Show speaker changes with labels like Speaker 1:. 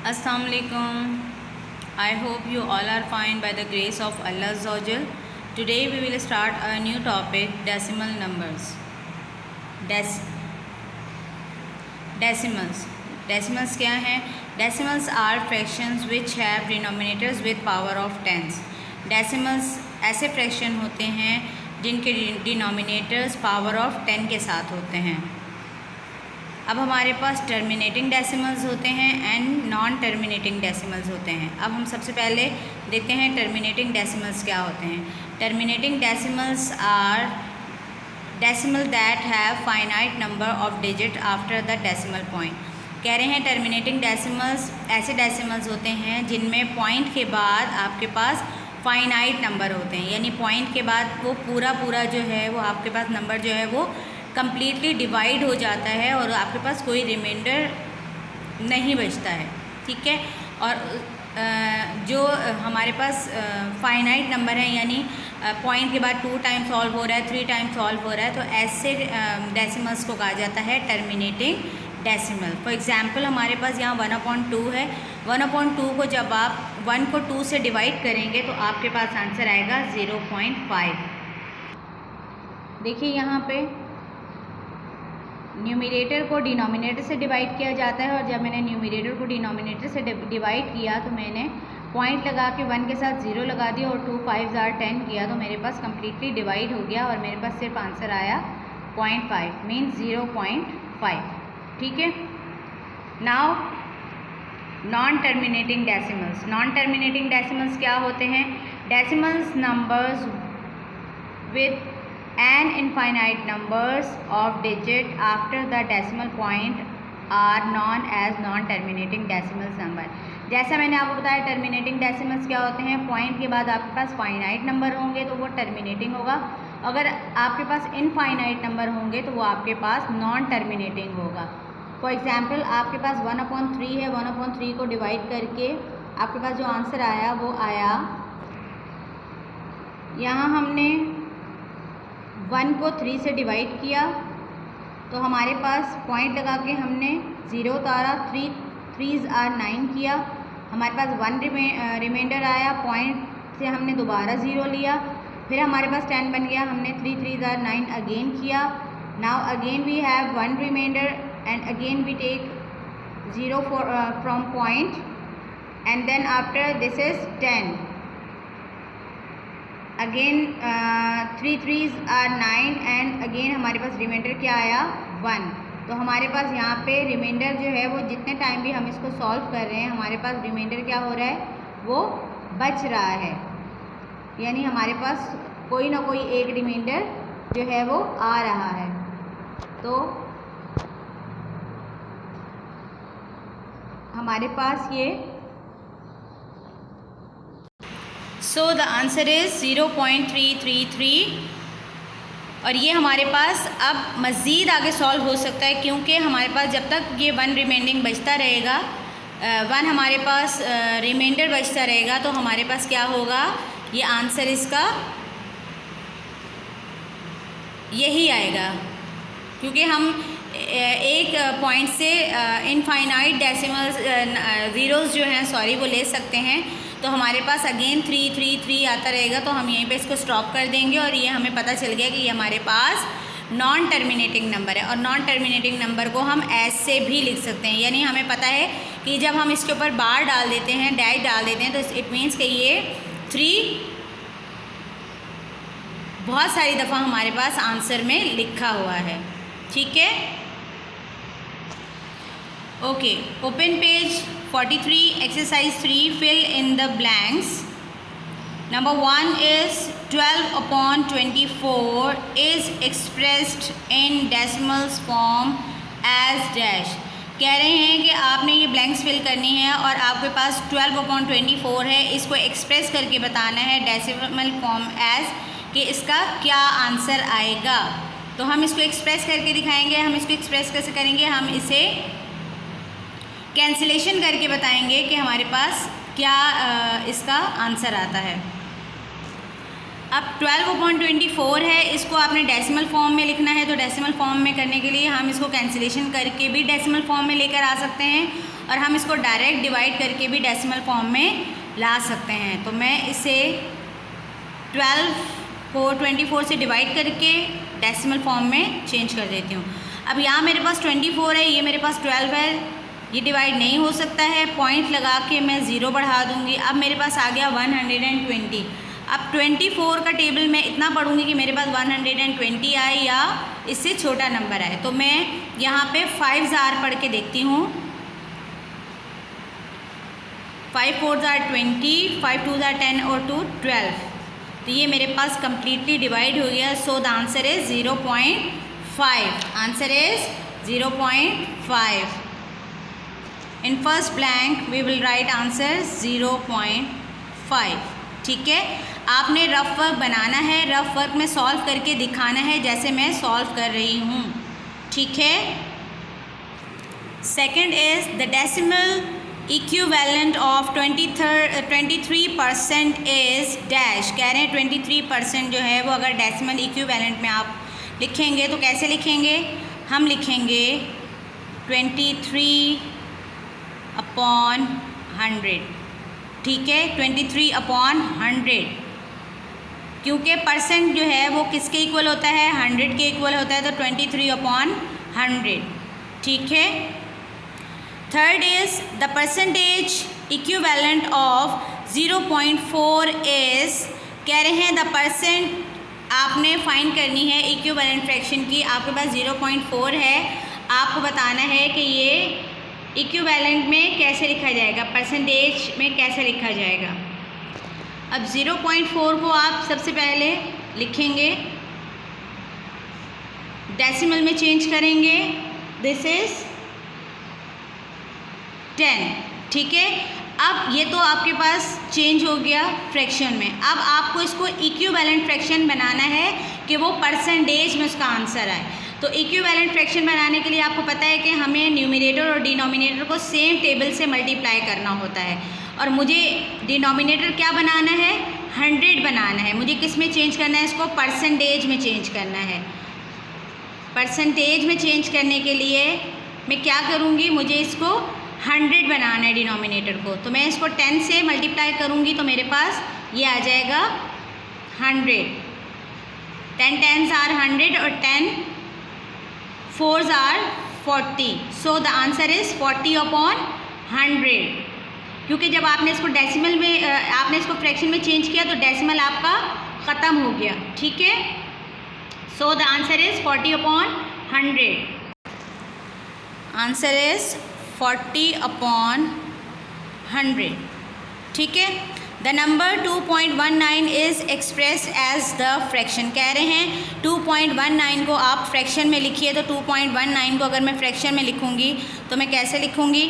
Speaker 1: Assalamu alaikum. I hope you all are fine by the grace of Allah Azawajal. Today we will start a new topic, decimal numbers. Decimals. Decimals क्या हैं? Decimals are fractions which have denominators with power of tens. Decimals ऐसे fraction होते हैं जिनके denominators power of 10 के साथ होते हैं। अब हमारे पास टर्मिनेटिंग डेसिमल्स होते हैं एंड नॉन टर्मिनेटिंग डेसिमल्स होते हैं। अब हम सबसे पहले देखते हैं टर्मिनेटिंग डेसिमल्स क्या होते हैं। Terminating decimals are decimal that have finite number of digit after the decimal point. कह रहे हैं टर्मिनेटिंग डेसिमल्स ऐसे डेसिमल्स होते हैं जिनमें पॉइंट के बाद आपके पास फाइनाइट नंबर होते हैं, यानी पॉइंट के बाद वो पूरा जो है वो आपके पास नंबर जो है वो कम्प्लीटली डिवाइड हो जाता है और आपके पास कोई रिमाइंडर नहीं बचता है। ठीक है। और जो हमारे पास फाइनाइट नंबर है, यानी पॉइंट के बाद 2 टाइम सॉल्व हो रहा है, 3 टाइम सॉल्व हो रहा है, तो ऐसे डेसिमल्स को कहा जाता है टर्मिनेटिंग डेसिमल। फॉर एग्जांपल हमारे पास यहाँ 1/2 है। 1/2 को जब आप 1 को 2 से डिवाइड करेंगे तो आपके पास आंसर आएगा 0.5। देखिए यहाँ पे न्यूमरेटर को डिनोमिनेटर से डिवाइड किया जाता है, और जब मैंने न्यूमरेटर को डिनोमिनेटर से डिवाइड किया तो मैंने पॉइंट लगा के 1 के साथ 0 लगा दिया और 2 5 are 10 किया, तो मेरे पास कम्प्लीटली डिवाइड हो गया और मेरे पास सिर्फ आंसर आया 0.5 मीन्स 0.5। ठीक है। Now non terminating decimals. Non terminating decimals क्या होते हैं? Decimals numbers with an infinite numbers of digit after the decimal point are known as non terminating decimals number. जैसा मैंने आपको बताया टर्मिनेटिंग डेसिमल्स क्या होते हैं? पॉइंट के बाद आपके पास फाइनाइट नंबर होंगे तो वो टर्मिनेटिंग होगा, अगर आपके पास इनफाइनाइट नंबर होंगे तो वो आपके पास नॉन टर्मिनेटिंग होगा। फॉर एग्जाम्पल आपके पास 1/3 है, 1/3 को डिवाइड करके आपके पास जो आंसर आया वो आया, यहाँ हमने 1 को 3 से डिवाइड किया तो हमारे पास पॉइंट लगा के हमने 0 उतारा, 3 are 9 किया, हमारे पास 1 रिमाइंडर आया, पॉइंट से हमने दोबारा 0 लिया, फिर हमारे पास 10 बन गया, हमने 3 are 9 अगेन किया। Now again we have 1 remainder and again we take 0 from point and then after this is 10 again 3 are 9 and again हमारे पास रिमाइंडर क्या आया 1। तो हमारे पास यहाँ पे रिमाइंडर जो है वो जितने टाइम भी हम इसको सॉल्व कर रहे हैं हमारे पास रिमाइंडर क्या हो रहा है वो बच रहा है, यानी हमारे पास कोई ना कोई एक रिमाइंडर जो है वो आ रहा है। तो हमारे पास ये सो द आंसर इज़ 0.333 और ये हमारे पास अब मज़ीद आगे सॉल्व हो सकता है, क्योंकि हमारे पास जब तक ये 1 रिमाइंडिंग बचता रहेगा, 1 हमारे पास रिमाइंडर बचता रहेगा, तो हमारे पास क्या होगा, ये आंसर इसका यही आएगा, क्योंकि हम एक पॉइंट से इनफाइनाइट डेसिमल्स ज़ीरोज़ जो हैं वो ले सकते हैं। तो हमारे पास अगेन 3 आता रहेगा, तो हम यहीं पे इसको स्टॉप कर देंगे और ये हमें पता चल गया कि ये हमारे पास नॉन टर्मिनेटिंग नंबर है। और नॉन टर्मिनेटिंग नंबर को हम ऐसे भी लिख सकते हैं, यानी हमें पता है कि जब हम इसके ऊपर बार डाल देते हैं, डैश डाल देते हैं, तो इट मीन्स कि ये 3 बहुत सारी दफ़ा हमारे पास आंसर में लिखा हुआ है। ठीक है। Okay, open page 43 exercise 3 fill in the blanks. Number 1 is 12/24 is expressed in decimals form as dash। कह रहे हैं कि आपने ये ब्लैंक्स फिल करनी है और आपके पास 12/24 है, इसको एक्सप्रेस करके बताना है डेसिमल फॉर्म एज कि इसका क्या आंसर आएगा। तो हम इसको एक्सप्रेस करके दिखाएंगे। हम इसको एक्सप्रेस कैसे करेंगे? हम इसे कैंसिलेशन करके बताएंगे कि हमारे पास क्या इसका आंसर आता है। अब 12/24 है, इसको आपने डेसिमल फॉर्म में लिखना है, तो डेसिमल फॉर्म में करने के लिए हम इसको कैंसिलेशन करके भी डेसिमल फॉर्म में लेकर आ सकते हैं और हम इसको डायरेक्ट डिवाइड करके भी डेसिमल फॉर्म में ला सकते हैं। तो मैं इसे 12 को 24 से डिवाइड करके डेसिमल फॉर्म में चेंज कर देती हूँ। अब यहाँ मेरे पास 24 है, ये मेरे पास 12 है, ये डिवाइड नहीं हो सकता है, पॉइंट लगा के मैं ज़ीरो बढ़ा दूँगी। अब मेरे पास आ गया 120। अब 24 का टेबल मैं इतना पढ़ूँगी कि मेरे पास 120 आए या इससे छोटा नंबर आए। तो मैं यहाँ पे 5 ज़ार पढ़ के देखती हूँ। 5 4 ज़ार 20, 5 2 ज़ार 10 और 2 12। तो ये मेरे पास कम्प्लीटली डिवाइड हो गया। So the answer is 0.5। Answer is 0.5। In first blank we will write answer 0.5। ठीक है, आपने रफ वर्क बनाना है, रफ वर्क में सॉल्व करके दिखाना है जैसे मैं सॉल्व कर रही हूँ। ठीक है। Second is the decimal equivalent of 23% is dash. कह रहे हैं 23% जो है वो अगर डेसिमल इक्विवेलेंट में आप लिखेंगे तो कैसे लिखेंगे? हम लिखेंगे 23/100। ठीक है, 23/100, क्योंकि परसेंट जो है वो किसके इक्वल होता है? 100 के इक्वल होता है, तो 23/100। ठीक है। Third is the percentage equivalent of 0.4 is. कह रहे हैं द परसेंट आपने फाइंड करनी है इक्विवेलेंट फ्रैक्शन की। आपके पास 0.4 है, आपको बताना है कि ये इक्विवेलेंट में कैसे लिखा जाएगा, परसेंटेज में कैसे लिखा जाएगा। अब 0.4 को आप सबसे पहले लिखेंगे, डेसिमल में चेंज करेंगे, दिस इज़ 10। ठीक है, अब ये तो आपके पास चेंज हो गया फ्रैक्शन में। अब आपको इसको इक्विवेलेंट फ्रैक्शन बनाना है कि वो परसेंटेज में उसका आंसर आए। तो इक्विवेलेंट फ्रैक्शन बनाने के लिए आपको पता है कि हमें न्यूमरेटर और डिनोमिनेटर को सेम टेबल से मल्टीप्लाई करना होता है, और मुझे डिनोमिनेटर क्या बनाना है? 100 बनाना है। मुझे किस में चेंज करना है? इसको परसेंटेज में चेंज करना है। परसेंटेज में चेंज करने के लिए मैं क्या करूँगी? मुझे इसको 100 बनाना है डिनोमिनेटर को, तो मैं इसको 10 से मल्टीप्लाई करूँगी तो मेरे पास ये आ जाएगा 100। 10 10s are 100 और 10 4s are 40। So the answer is 40/100, क्योंकि जब आपने इसको डेसिमल में आपने इसको फ्रैक्शन में चेंज किया तो डेसिमल आपका ख़त्म हो गया। ठीक है, so the answer is 40/100। Answer is 40/100। ठीक है। The number 2.19 is express as the fraction. कह रहे हैं 2.19 को आप फ्रैक्शन में लिखिए। तो 2.19 को अगर मैं फ्रैक्शन में लिखूँगी तो मैं कैसे लिखूँगी?